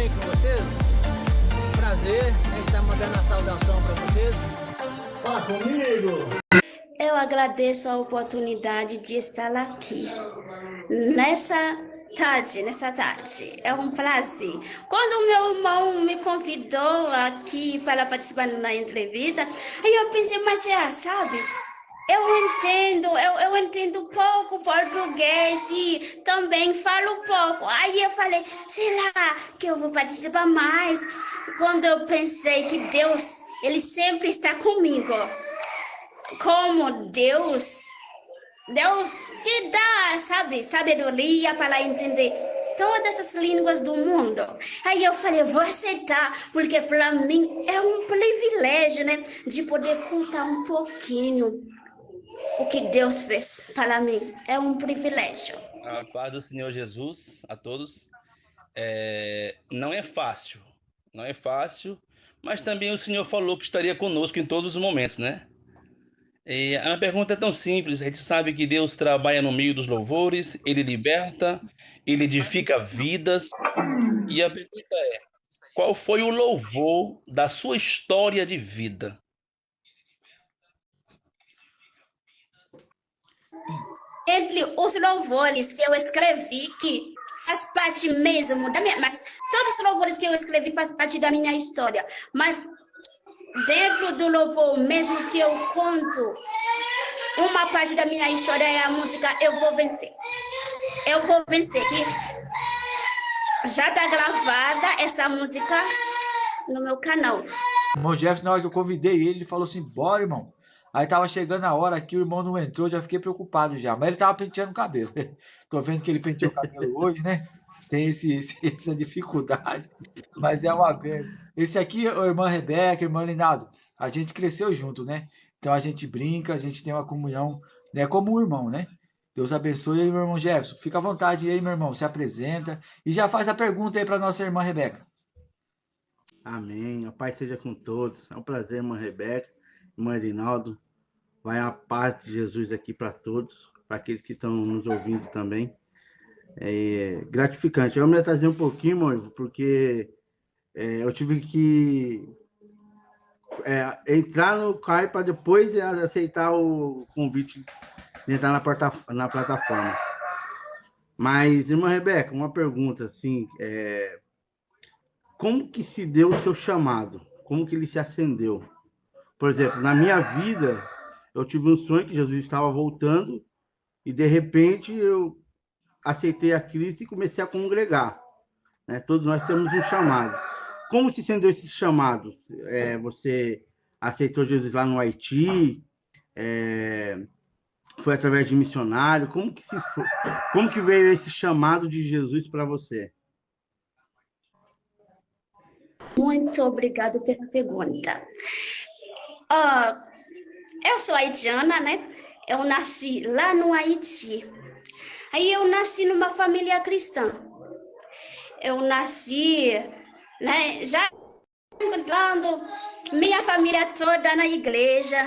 bem com vocês? Prazer em estar mandando a saudação para vocês. Fala comigo! Eu agradeço a oportunidade de estar aqui. Nessa tarde. É um prazer. Quando meu irmão me convidou aqui para participar na entrevista, aí eu pensei, mas sabe, eu entendo pouco português e também falo pouco. Aí eu falei, será que eu vou participar mais? Quando eu pensei que Deus, Ele sempre está comigo. Como Deus que dá, sabe, sabedoria para entender todas as línguas do mundo. Aí eu falei, vou aceitar, porque para mim é um privilégio, né, de poder contar um pouquinho o que Deus fez para mim. É um privilégio. A paz do Senhor Jesus a todos. Não é fácil, mas também o Senhor falou que estaria conosco em todos os momentos, né? E a minha pergunta é tão simples. A gente sabe que Deus trabalha no meio dos louvores, Ele liberta, Ele edifica vidas. E a pergunta é, qual foi o louvor da sua história de vida? Entre os louvores que eu escrevi, que faz parte mesmo da minha... Mas todos os louvores que eu escrevi fazem parte da minha história. Mas dentro do louvor mesmo que eu conto, uma parte da minha história é a música Eu Vou Vencer. Eu Vou Vencer, que já está gravada essa música no meu canal. O irmão Jefferson, na hora que eu convidei ele falou assim, bora, irmão. Aí tava chegando a hora aqui, o irmão não entrou, já fiquei preocupado já. Mas ele tava penteando o cabelo. Tô vendo que ele penteou o cabelo hoje, né? Tem essa dificuldade, mas é uma benção. Esse aqui, a irmã Rebeca, irmã Linaldo, a gente cresceu junto, né? Então a gente brinca, a gente tem uma comunhão, né? Como um irmão, né? Deus abençoe aí, meu irmão Jefferson. Fica à vontade aí, meu irmão, se apresenta e já faz a pergunta aí para nossa irmã Rebeca. Amém. A paz seja com todos. É um prazer, irmã Rebeca, irmã Rinaldo. Vai a paz de Jesus aqui para todos, para aqueles que estão nos ouvindo também. É gratificante. Eu me atrasei um pouquinho, irmão, porque eu tive que entrar no CAI para depois aceitar o convite de entrar na plataforma. Mas, irmã Rebeca, uma pergunta assim, como que se deu o seu chamado? Como que ele se acendeu? Por exemplo, na minha vida, eu tive um sonho que Jesus estava voltando e, de repente, eu aceitei a Cristo e comecei a congregar, né? Todos nós temos um chamado. Como se acendeu esse chamado? Você aceitou Jesus lá no Haiti? Foi através de missionário? Como que veio esse chamado de Jesus para você? Muito obrigado pela pergunta. Eu sou haitiana, né? Eu nasci lá no Haiti. Aí eu nasci numa família cristã. Eu nasci, né? Já encontrando minha família toda na igreja.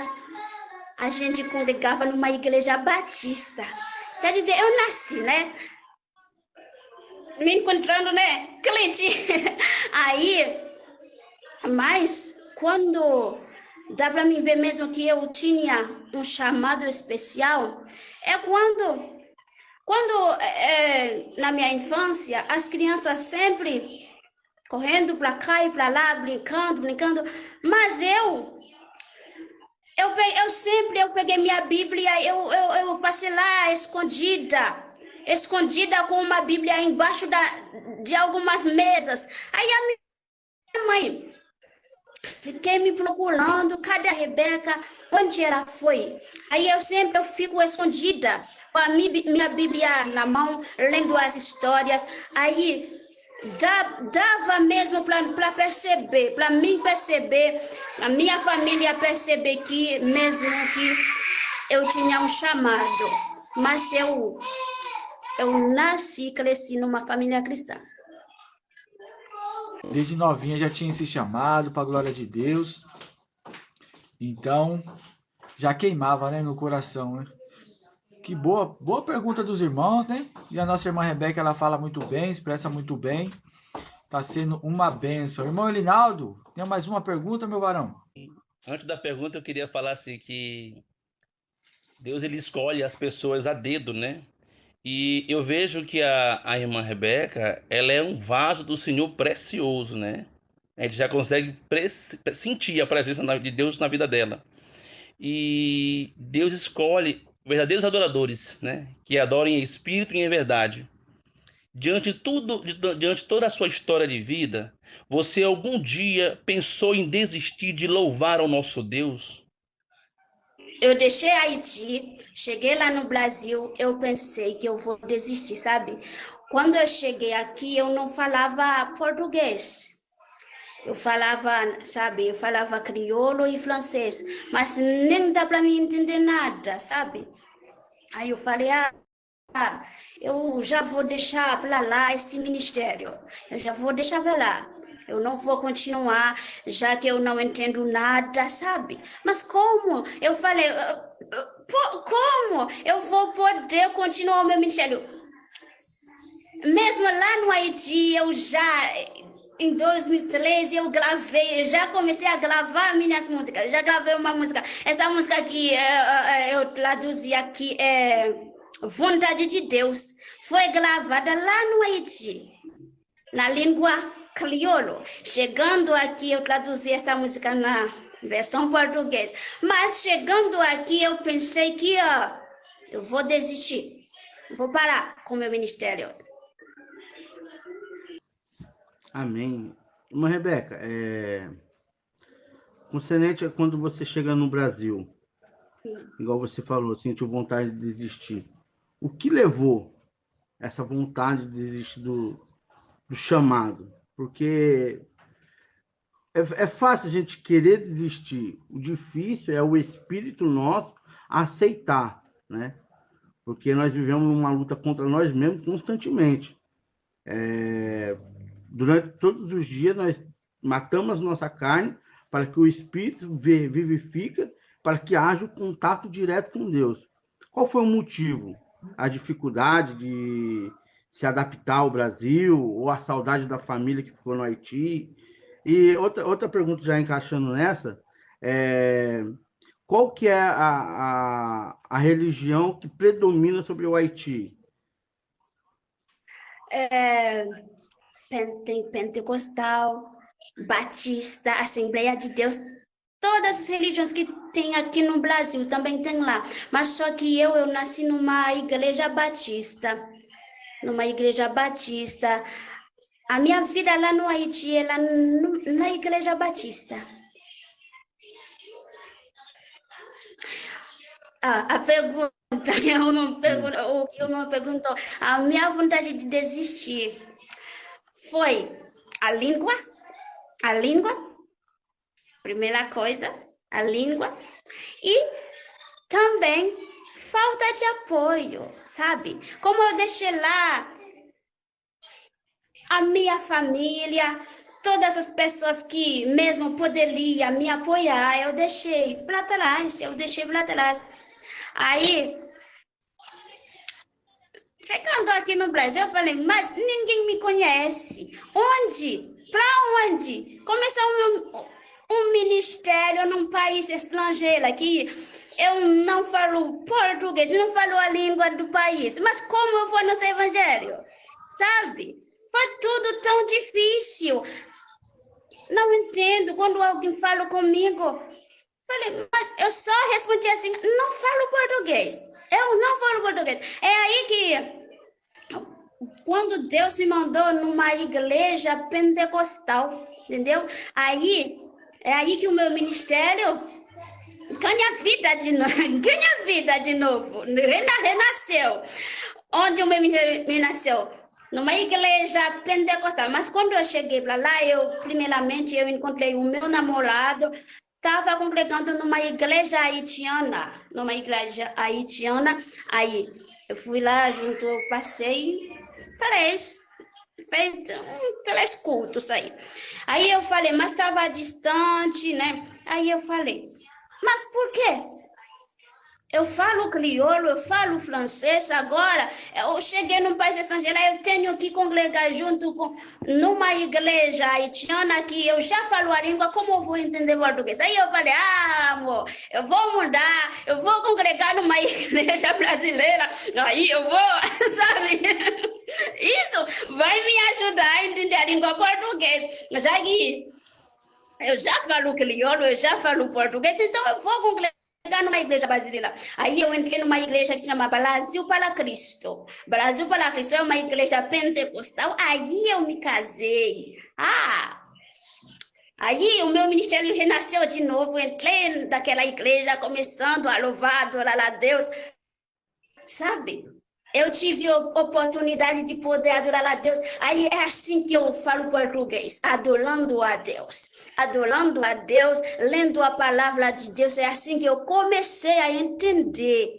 A gente congregava numa igreja batista. Quer dizer, eu nasci, né? Me encontrando, né? Crente. Aí, mas quando dá para mim ver mesmo que eu tinha um chamado especial, é quando na minha infância, as crianças sempre correndo para cá e para lá, brincando, mas eu peguei minha Bíblia, eu passei lá escondida com uma Bíblia embaixo de algumas mesas. Aí a minha mãe, fiquei me procurando, cadê a Rebeca? Onde ela foi? Aí eu fico escondida, com a minha Bíblia na mão, lendo as histórias. Aí dava mesmo para perceber, para mim perceber, a minha família perceber que mesmo que eu tinha um chamado. Mas eu nasci e cresci numa família cristã. Desde novinha já tinha esse chamado para a glória de Deus. Então, já queimava, né, no coração, né? Que boa pergunta dos irmãos, né? E a nossa irmã Rebeca, ela fala muito bem, expressa muito bem. Tá sendo uma bênção. Irmão Elinaldo, tem mais uma pergunta, meu varão? Antes da pergunta, eu queria falar assim que Deus ele escolhe as pessoas a dedo, né? E eu vejo que a irmã Rebeca, ela é um vaso do Senhor precioso, né? A gente já consegue sentir a presença de Deus na vida dela. E Deus escolhe verdadeiros adoradores, né? Que adorem em espírito e em verdade. Diante de toda a sua história de vida, você algum dia pensou em desistir de louvar ao nosso Deus? Eu deixei Haiti, cheguei lá no Brasil, eu pensei que eu vou desistir, sabe? Quando eu cheguei aqui, eu não falava português. Eu falava, sabe, eu falava crioulo e francês, mas nem dá para mim entender nada, sabe? Aí eu falei, eu já vou deixar para lá esse ministério, eu já vou deixar para lá. Eu não vou continuar, já que eu não entendo nada, sabe? Mas como? Eu falei, como eu vou poder continuar o meu ministério? Mesmo lá no Haiti, em 2013, eu já comecei a gravar minhas músicas. Já gravei uma música. Essa música que eu traduzi aqui é Vontade de Deus. Foi gravada lá no Haiti, na língua crioulo. Chegando aqui, eu traduzi essa música na versão portuguesa. Mas chegando aqui, eu pensei que eu vou desistir. Vou parar com o meu ministério. Amém. Irmã Rebeca, concernente a quando você chega no Brasil, igual você falou, sentiu vontade de desistir. O que levou essa vontade de desistir do chamado? Porque é fácil a gente querer desistir. O difícil é o espírito nosso aceitar, né? Porque nós vivemos uma luta contra nós mesmos constantemente. Durante todos os dias, nós matamos nossa carne para que o Espírito vivifica, para que haja o contato direto com Deus. Qual foi o motivo? A dificuldade de se adaptar ao Brasil, ou a saudade da família que ficou no Haiti? E outra pergunta já encaixando nessa, qual que é a religião que predomina sobre o Haiti? Tem pentecostal, batista, Assembleia de Deus, todas as religiões que tem aqui no Brasil também tem lá. Mas só que eu nasci numa igreja batista. A minha vida lá no Haiti é lá na igreja batista. A pergunta que eu não perguntou, a minha vontade de desistir foi a língua, primeira coisa, a língua, e também falta de apoio, sabe? Como eu deixei lá a minha família, todas as pessoas que mesmo poderiam me apoiar, eu deixei para trás. Aí, chegando aqui no Brasil, eu falei, mas ninguém me conhece. Onde? Para onde? Começar um ministério num país estrangeiro aqui. Eu não falo português, não falo a língua do país. Mas como eu vou no seu evangelho? Sabe? Foi tudo tão difícil. Não entendo quando alguém fala comigo. Falei, mas eu só respondi assim, não falo português. Eu não falo português. É aí que, quando Deus me mandou numa igreja pentecostal, entendeu? É aí que o meu ministério ganha vida de novo, renasceu. Onde o meu ministério nasceu? Numa igreja pentecostal. Mas quando eu cheguei para lá, primeiramente eu encontrei o meu namorado. Estava congregando numa igreja haitiana. Aí eu fui lá junto, eu passei três cultos aí. Aí eu falei, mas estava distante, né? Aí eu falei, mas por quê? Eu falo crioulo, eu falo francês. Agora, eu cheguei num país estrangeiro, eu tenho que congregar junto com numa igreja haitiana que eu já falo a língua, como eu vou entender português? Aí eu falei, amor, eu vou mudar, eu vou congregar numa igreja brasileira, aí eu vou, sabe? Isso vai me ajudar a entender a língua portuguesa, já que eu já falo crioulo, eu já falo português, então eu vou congregar numa igreja brasileira. Aí eu entrei numa igreja que se chama Brasil para Cristo. Brasil para Cristo é uma igreja pentecostal. Aí eu me casei. Aí o meu ministério renasceu de novo. Entrei naquela igreja começando a louvar, adorar a Deus. Sabe? Eu tive a oportunidade de poder adorar a Deus. Aí é assim que eu falo português, adorando a Deus. Adorando a Deus, lendo a palavra de Deus. É assim que eu comecei a entender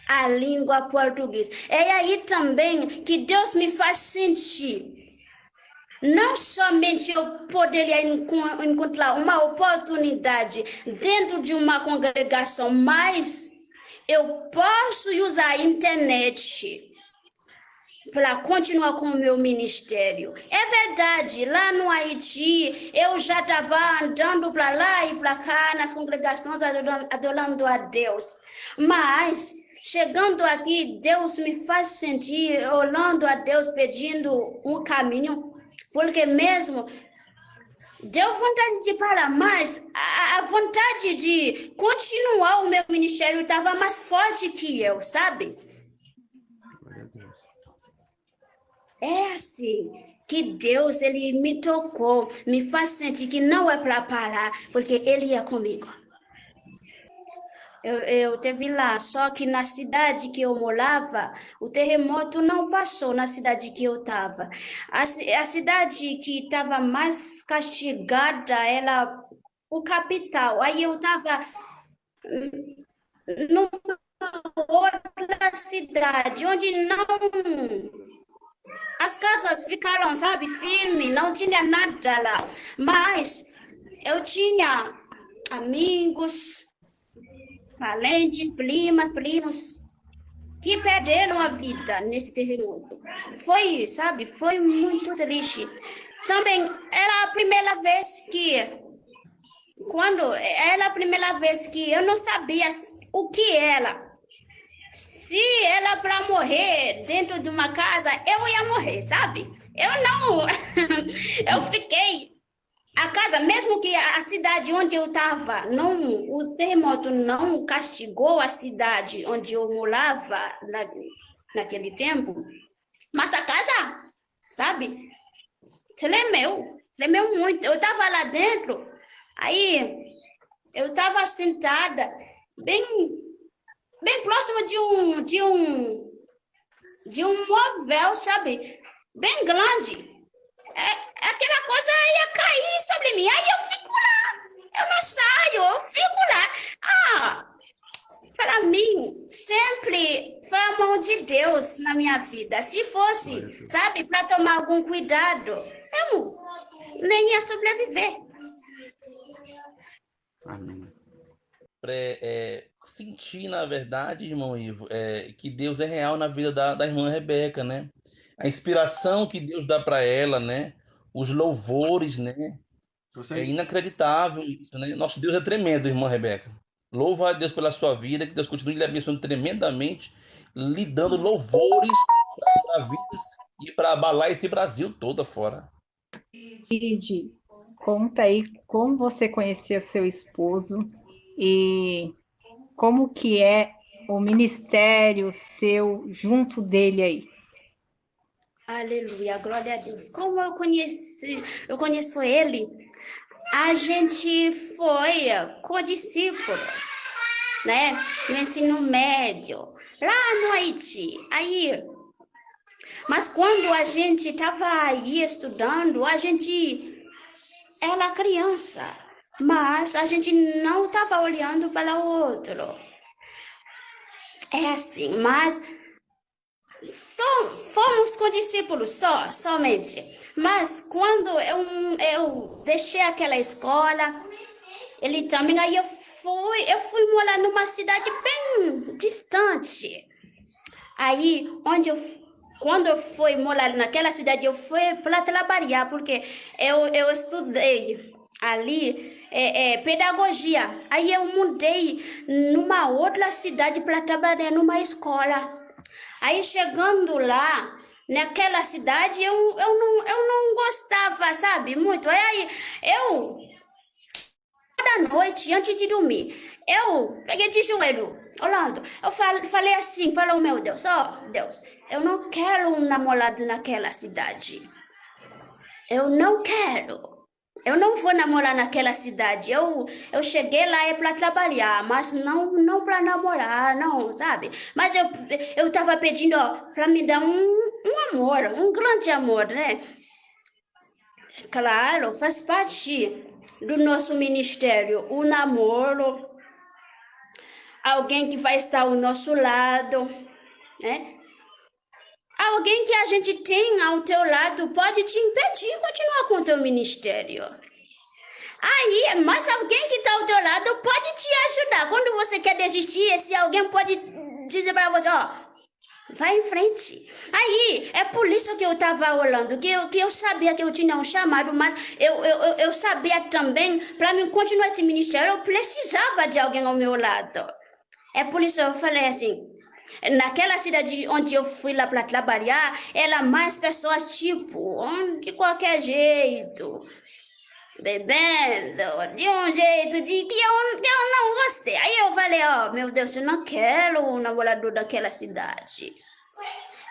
a língua portuguesa. É aí também que Deus me faz sentir. Não somente eu poderia encontrar uma oportunidade dentro de uma congregação, mas eu posso usar a internet para continuar com o meu ministério. É verdade, lá no Haiti, eu já estava andando para lá e para cá nas congregações, adorando a Deus. Mas, chegando aqui, Deus me faz sentir, orando a Deus, pedindo um caminho, porque mesmo deu vontade de parar, mas a vontade de continuar o meu ministério estava mais forte que eu, sabe? É assim que Deus, ele me tocou, me faz sentir que não é para parar, porque ele é comigo. Eu teve lá, só que na cidade que eu morava, o terremoto não passou na cidade que eu estava. A cidade que estava mais castigada era o capital. Aí eu estava numa outra cidade, onde não... As casas ficaram, sabe, firmes, não tinha nada lá. Mas eu tinha amigos, parentes, primos, que perderam a vida nesse terremoto. Foi, sabe, foi muito triste. Também era a primeira vez que eu não sabia o que era. Se era para morrer dentro de uma casa, eu ia morrer, sabe? Eu não... eu fiquei... A casa, mesmo que a cidade onde eu estava, o terremoto não castigou a cidade onde eu morava naquele tempo, mas a casa, sabe, tremeu muito. Eu estava lá dentro, aí eu estava sentada bem próximo de um móvel, sabe, bem grande. Aquela coisa ia cair sobre mim. Aí eu fico lá. Eu não saio, eu fico lá. Para mim, sempre foi a mão de Deus na minha vida. Se fosse, sabe, para tomar algum cuidado, eu nem ia sobreviver. Amém. Sentir, na verdade, irmão Ivo, que Deus é real na vida da irmã Rebeca, né? A inspiração que Deus dá para ela, né? Os louvores, né? É inacreditável isso, né? Nosso Deus é tremendo, irmã Rebeca. Louva a Deus pela sua vida, que Deus continue lhe abençoando tremendamente, lhe dando louvores para vidas e para abalar esse Brasil todo fora. Didi, conta aí como você conhecia seu esposo e como que é o ministério seu junto dele aí. Aleluia, glória a Deus. Como eu conheço ele, a gente foi condiscípulos, né? No ensino médio, lá no Haiti. Aí, mas quando a gente estava aí estudando, a gente era criança, mas a gente não estava olhando para o outro. É assim, mas fomos condiscípulos somente. Mas quando eu deixei aquela escola, ele também, aí eu fui morar numa cidade bem distante. Aí, quando eu fui morar naquela cidade, eu fui para trabalhar, porque eu estudei ali pedagogia. Aí eu mudei numa outra cidade para trabalhar numa escola. Aí chegando lá, naquela cidade, eu não gostava, sabe, muito. Aí toda noite, antes de dormir, eu peguei de joelho, Orlando. Eu falei assim para o meu Deus: Deus, eu não quero um namorado naquela cidade. Eu não quero. Eu não vou namorar naquela cidade. Eu cheguei lá para trabalhar, mas não para namorar, não, sabe? Mas eu estava pedindo para me dar um amor, um grande amor, né? Claro, faz parte do nosso ministério, o namoro, alguém que vai estar ao nosso lado, né? Alguém que a gente tem ao teu lado pode te impedir de continuar com o teu ministério. Aí, mas alguém que está ao teu lado pode te ajudar. Quando você quer desistir, esse alguém pode dizer para você: vai em frente. Aí, é por isso que eu estava orando, que eu sabia que eu tinha um chamado, mas eu sabia também, para mim continuar esse ministério, eu precisava de alguém ao meu lado. É por isso que eu falei assim, naquela cidade onde eu fui lá para trabalhar, eram mais pessoas tipo, de qualquer jeito, bebendo, de um jeito que eu não gostei. Aí eu falei: meu Deus, eu não quero um namorador daquela cidade.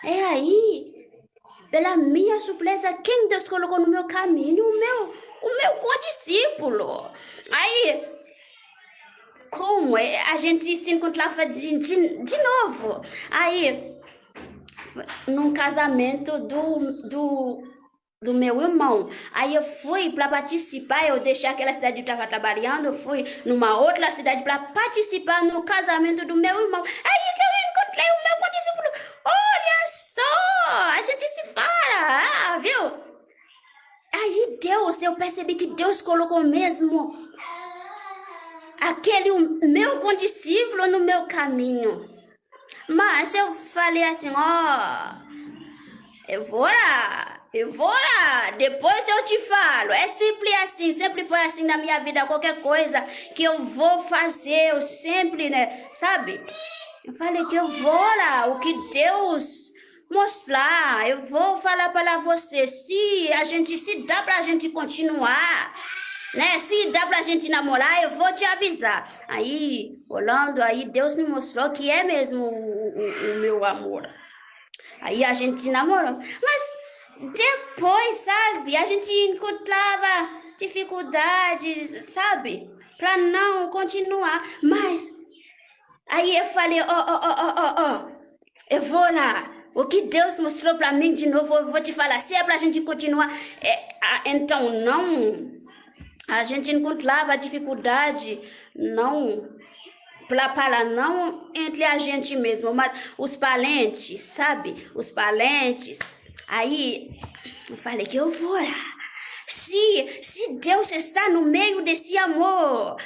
É aí, pela minha surpresa, quem Deus colocou no meu caminho? O meu condiscípulo. Aí, como a gente se encontrava de novo. Aí, num casamento do meu irmão. Aí eu fui para participar, eu deixei aquela cidade que eu estava trabalhando, eu fui numa outra cidade para participar no casamento do meu irmão. Aí que eu encontrei o meu condiscípulo. Olha só, a gente se fala, viu? Aí eu percebi que Deus colocou mesmo aquele meu condiscípulo no meu caminho. Mas eu falei assim: eu vou lá, depois eu te falo. É sempre assim, sempre foi assim na minha vida. Qualquer coisa que eu vou fazer, eu sempre, né, sabe? Eu falei que eu vou lá, o que Deus mostrar, eu vou falar para você. Se dá pra gente continuar, né? Se dá pra gente namorar, eu vou te avisar. Aí, Orlando, aí Deus me mostrou que é mesmo o meu amor. Aí a gente namorou. Mas depois, sabe, a gente encontrava dificuldades, sabe, para não continuar. Mas aí eu falei: eu vou lá. O que Deus mostrou para mim de novo, eu vou te falar. Se é para a gente continuar, então não. A gente encontrava dificuldade, não para não entre a gente mesmo, mas os parentes, sabe? Os parentes. Aí eu falei que eu vou lá. Se Deus está no meio desse amor,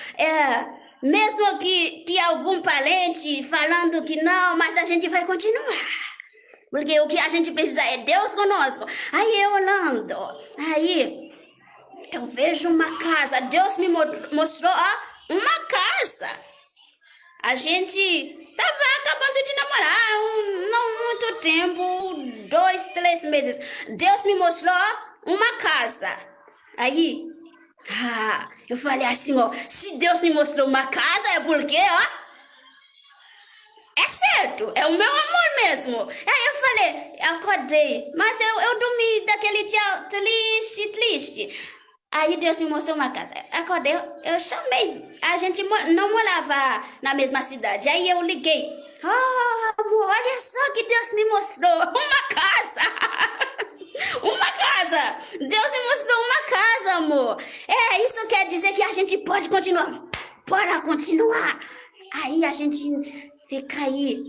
mesmo que algum parente falando que não, mas a gente vai continuar. Porque o que a gente precisa é Deus conosco. Aí, Orlando, aí eu vejo uma casa. Deus me mostrou uma casa. A gente estava acabando de namorar, não muito tempo, 2, 3 meses. Deus me mostrou uma casa. Aí, eu falei assim: se Deus me mostrou uma casa, é porque, é certo, é o meu amor mesmo. Aí eu falei, acordei, mas eu dormi daquele dia triste. Aí Deus me mostrou uma casa. Acordei, eu chamei. A gente não morava na mesma cidade. Aí eu liguei. Amor, olha só que Deus me mostrou. Uma casa. Uma casa. Deus me mostrou uma casa, amor. Isso quer dizer que a gente pode continuar. Bora continuar. Aí a gente fica aí.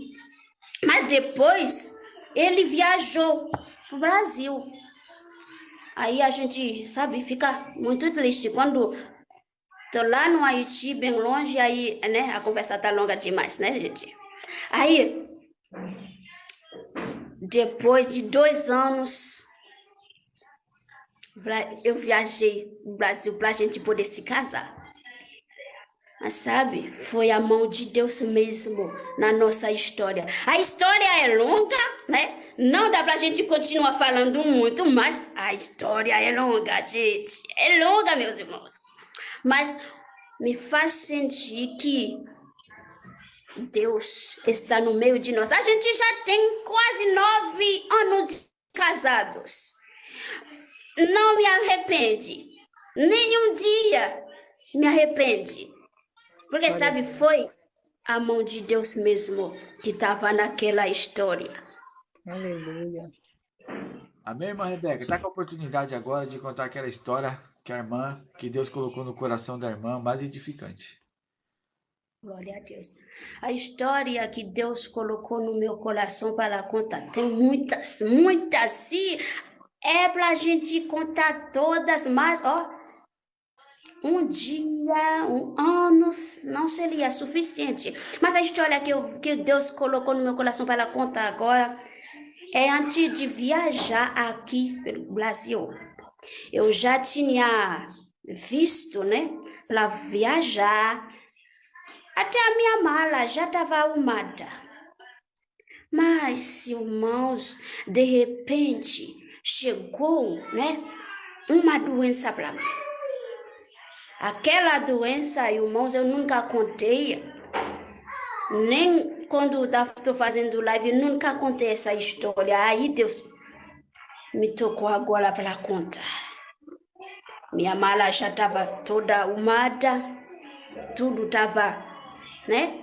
Mas depois ele viajou pro Brasil. Aí a gente, sabe, fica muito triste quando Tô lá no Haiti, bem longe, aí, né? A conversa tá longa demais, né, gente? Aí, depois de 2 anos, eu viajei no Brasil pra gente poder se casar. Mas sabe, foi a mão de Deus mesmo na nossa história. A história é longa, né? Não dá pra gente continuar falando muito, mas a história é longa, gente. É longa, meus irmãos. Mas me faz sentir que Deus está no meio de nós. A gente já tem quase 9 anos casados. Não me arrepende. Nenhum dia me arrepende. Porque, sabe, foi a mão de Deus mesmo que estava naquela história. Aleluia. Amém, irmã Rebeca? Tá com a oportunidade agora de contar aquela história que a irmã, que Deus colocou no coração da irmã, mais edificante. Glória a Deus. A história que Deus colocou no meu coração para contar, tem muitas, muitas. E é para a gente contar todas, mas, ó, um dia, anos, não seria suficiente. Mas a história que Deus colocou no meu coração para contar agora é antes de viajar aqui pelo Brasil. Eu já tinha visto, né, para viajar. Até a minha mala já estava arrumada. Mas, irmãos, de repente, chegou, né, uma doença para mim. Aquela doença, irmãos, eu nunca contei, nem quando estou fazendo live, nunca contei essa história. Aí Deus me tocou agora para contar. Minha mala já estava toda arrumada, tudo estava, né,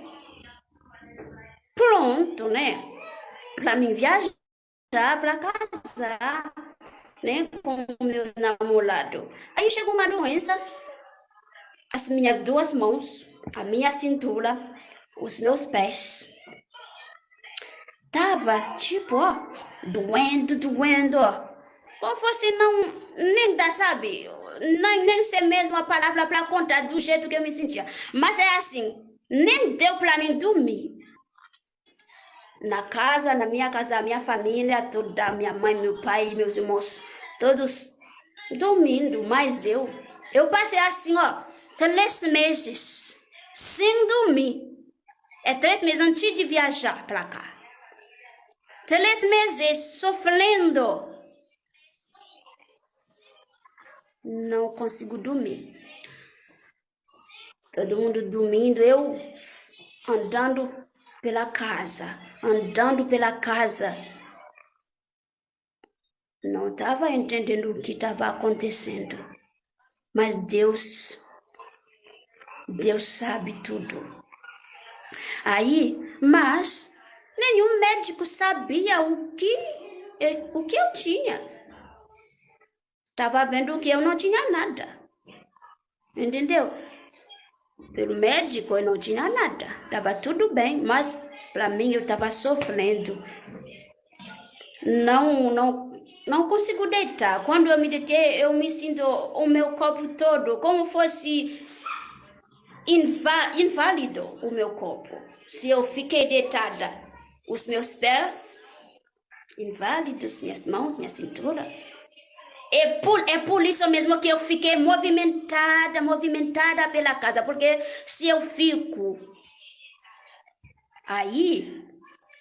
pronto, né, para mim viajar, para casar, né, com o meu namorado. Aí chegou uma doença, as minhas 2 mãos, a minha cintura, os meus pés. Tava, tipo, ó, doendo, ó. Como fosse não, nem dá, sabe, nem sei mesmo a palavra para contar do jeito que eu me sentia. Mas é assim, nem deu para mim dormir. Na minha casa, a minha família toda, minha mãe, meu pai, meus irmãos, todos dormindo, mas eu passei assim, ó, 3 meses sem dormir. É 3 meses antes de viajar para cá. 3 meses sofrendo. Não consigo dormir. Todo mundo dormindo, eu andando pela casa. Não estava entendendo o que estava acontecendo. Mas Deus sabe tudo. Aí, mas nenhum médico sabia o que eu tinha. Estava vendo que eu não tinha nada. Entendeu? Pelo médico eu não tinha nada. Estava tudo bem, mas para mim eu estava sofrendo. Não consigo deitar. Quando eu me deitei, eu me sinto o meu corpo todo como fosse inválido o meu corpo. Se eu fiquei deitada, os meus pés inválidos, minhas mãos, minha cintura. É por isso mesmo que eu fiquei movimentada pela casa, porque se eu fico aí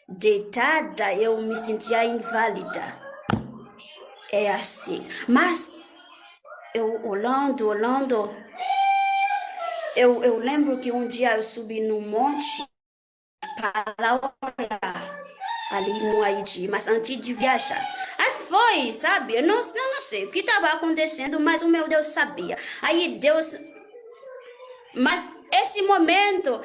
deitada, eu me sentia inválida. É assim. Mas eu olhando, eu lembro que um dia eu subi no monte para orar ali no Haiti, mas antes de viajar. Mas foi, sabe? Eu não sei o que estava acontecendo, mas o meu Deus sabia. Aí Deus... Mas esse momento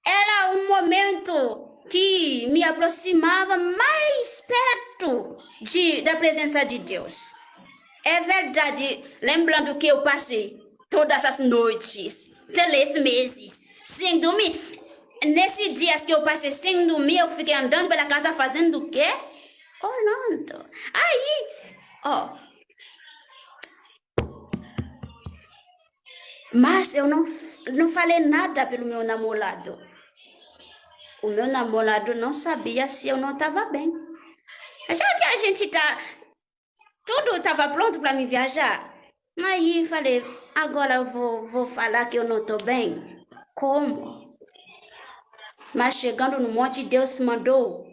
era um momento que me aproximava mais perto da presença de Deus. É verdade, lembrando que eu passei todas as noites, 3 meses, sem dormir. Nesses dias que eu passei sem dormir, eu fiquei andando pela casa fazendo o quê? Orando. Aí, ó, Mas eu não falei nada pelo meu namorado. O meu namorado não sabia se eu não estava bem. Já que a gente tudo estava pronto para me viajar. Aí falei, agora eu vou falar que eu não estou bem. Como? Mas chegando no monte, Deus mandou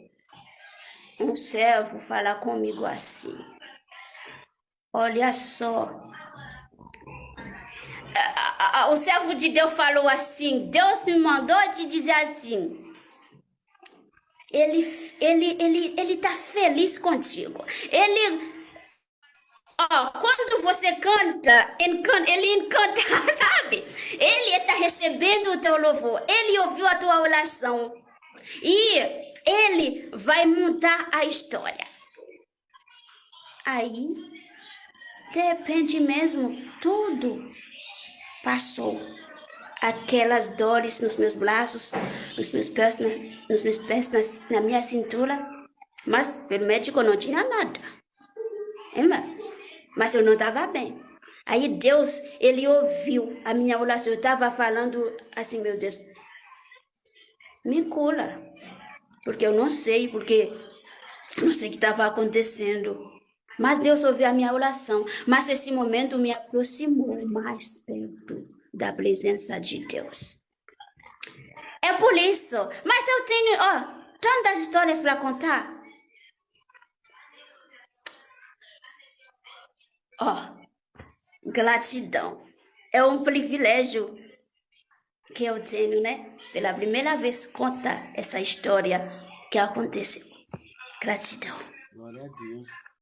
um servo falar comigo assim. Olha só. O servo de Deus falou assim, Deus me mandou te dizer assim, ele tá feliz contigo. Quando você canta, ele encanta, sabe? Ele está recebendo o teu louvor, ele ouviu a tua oração e ele vai mudar a história. Aí, de repente mesmo, tudo passou. Aquelas dores nos meus braços, nos meus pés, na minha cintura. Mas pelo médico não tinha nada. Mas eu não estava bem. Aí Deus, ele ouviu a minha oração. Eu estava falando assim, meu Deus, me cura. Porque eu não sei o que estava acontecendo. Mas Deus ouviu a minha oração. Mas esse momento me aproximou mais perto da presença de Deus. É por isso. Mas eu tenho tantas histórias para contar. Gratidão. É um privilégio que eu tenho, né? Pela primeira vez contar essa história que aconteceu. Gratidão. Glória a Deus.